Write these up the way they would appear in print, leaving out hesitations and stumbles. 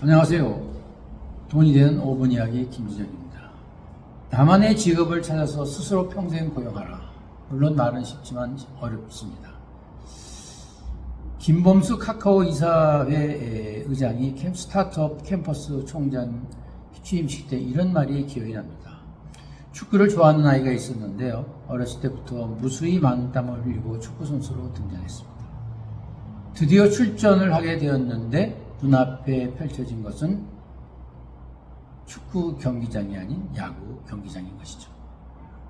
안녕하세요. 돈이 되는 5분 이야기 김지정입니다. 나만의 직업을 찾아서 스스로 평생 고용하라. 물론 말은 쉽지만 어렵습니다. 김범수 카카오 이사회 의장이 스타트업 캠퍼스 총장 취임식 때 이런 말이 기억이 납니다. 축구를 좋아하는 아이가 있었는데요. 어렸을 때부터 무수히 많은 땀을 흘리고 축구선수로 등장했습니다. 드디어 출전을 하게 되었는데 눈앞에 펼쳐진 것은 축구 경기장이 아닌 야구 경기장인 것이죠.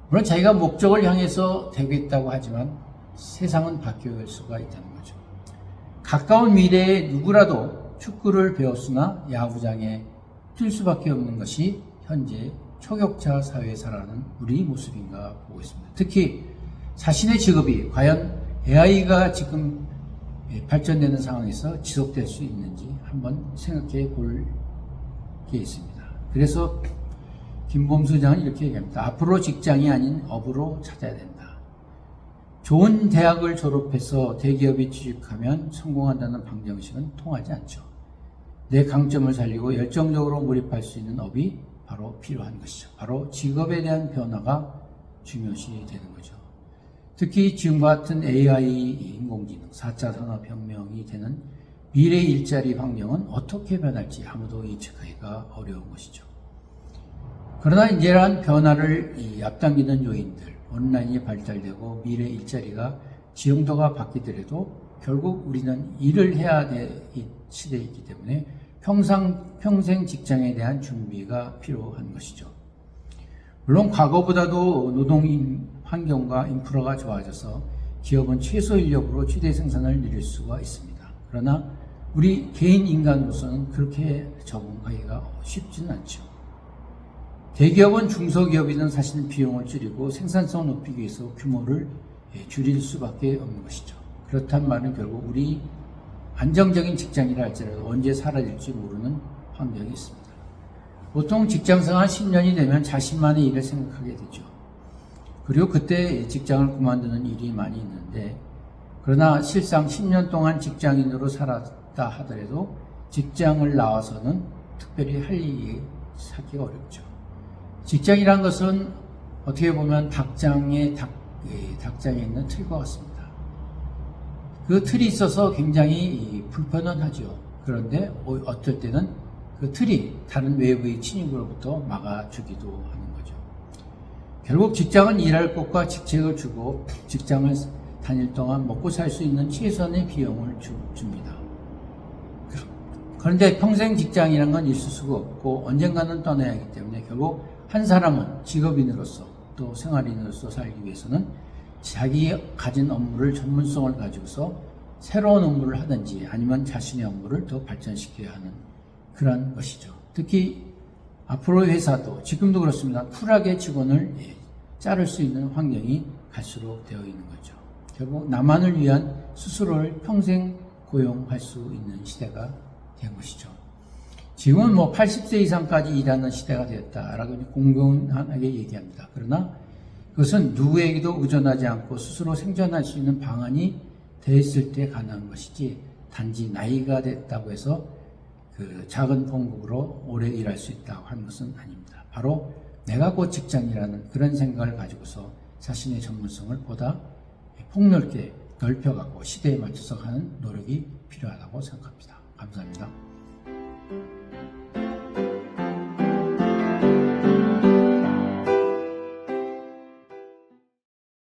물론 자기가 목적을 향해서 되겠다고 하지만 세상은 바뀔 수가 있다는 거죠. 가까운 미래에 누구라도 축구를 배웠으나 야구장에 뛸 수밖에 없는 것이 현재 초격차 사회에 살아가는 우리 모습인가 보고 있습니다. 특히 자신의 직업이 과연 AI가 지금 발전되는 상황에서 지속될 수 있는지 한번 생각해 볼 게 있습니다. 그래서 김범수 의장은 이렇게 얘기합니다. 앞으로 직장이 아닌 업으로 찾아야 된다. 좋은 대학을 졸업해서 대기업에 취직하면 성공한다는 방정식은 통하지 않죠. 내 강점을 살리고 열정적으로 몰입할 수 있는 업이 바로 필요한 것이죠. 바로 직업에 대한 변화가 중요시 되는 거죠. 특히 지금과 같은 AI, 인공지능, 4차 산업혁명이 되는 미래 일자리 환경은 어떻게 변할지 아무도 예측하기가 어려운 것이죠. 그러나 이러한 변화를 앞당기는 요인들, 온라인이 발달되고 미래 일자리가 지형도가 바뀌더라도 결국 우리는 일을 해야 될 시대이기 때문에 평생 직장에 대한 준비가 필요한 것이죠. 물론 과거보다도 노동 환경과 인프라가 좋아져서 기업은 최소 인력으로 최대 생산을 늘릴 수가 있습니다. 그러나 우리 개인 인간으로서는 그렇게 적응하기가 쉽지는 않죠. 대기업은 중소기업이든 사실 비용을 줄이고 생산성을 높이기 위해서 규모를 줄일 수밖에 없는 것이죠. 그렇단 말은 결국 우리 안정적인 직장이라 할지라도 언제 사라질지 모르는 환경이 있습니다. 보통 직장생활 10년이 되면 자신만의 일을 생각하게 되죠. 그리고 그때 직장을 그만두는 일이 많이 있는데, 그러나 실상 10년 동안 직장인으로 살았다 하더라도 직장을 나와서는 특별히 할 일이 찾기가 어렵죠. 직장이란 것은 어떻게 보면 닭장에 있는 틀과 같습니다. 그 틀이 있어서 굉장히 불편은 하죠. 그런데 어떨 때는 그 틀이 다른 외부의 침입으로부터 막아주기도 하는 거죠. 결국 직장은 일할 곳과 직책을 주고 직장을 다닐 동안 먹고 살 수 있는 최선의 비용을 줍니다. 그런데 평생 직장이라는 건 있을 수가 없고 언젠가는 떠나야 하기 때문에 결국 한 사람은 직업인으로서 또 생활인으로서 살기 위해서는 자기 가진 업무를 전문성을 가지고서 새로운 업무를 하든지 아니면 자신의 업무를 더 발전시켜야 하는 그런 것이죠. 특히 앞으로의 회사도 지금도 그렇습니다. 쿨하게 직원을 자를 수 있는 환경이 갈수록 되어 있는 거죠. 결국 나만을 위한 스스로를 평생 고용할 수 있는 시대가 된 것이죠. 지금은 80세 이상까지 일하는 시대가 되었다라고 공공하게 얘기합니다. 그러나 그것은 누구에게도 의존하지 않고 스스로 생존할 수 있는 방안이 됐을 때 가능한 것이지 단지 나이가 됐다고 해서 그 작은 봉급으로 오래 일할 수 있다고 하는 것은 아닙니다. 바로 내가 곧 직장이라는 그런 생각을 가지고서 자신의 전문성을 보다 폭넓게 넓혀가고 시대에 맞춰서 하는 노력이 필요하다고 생각합니다. 감사합니다.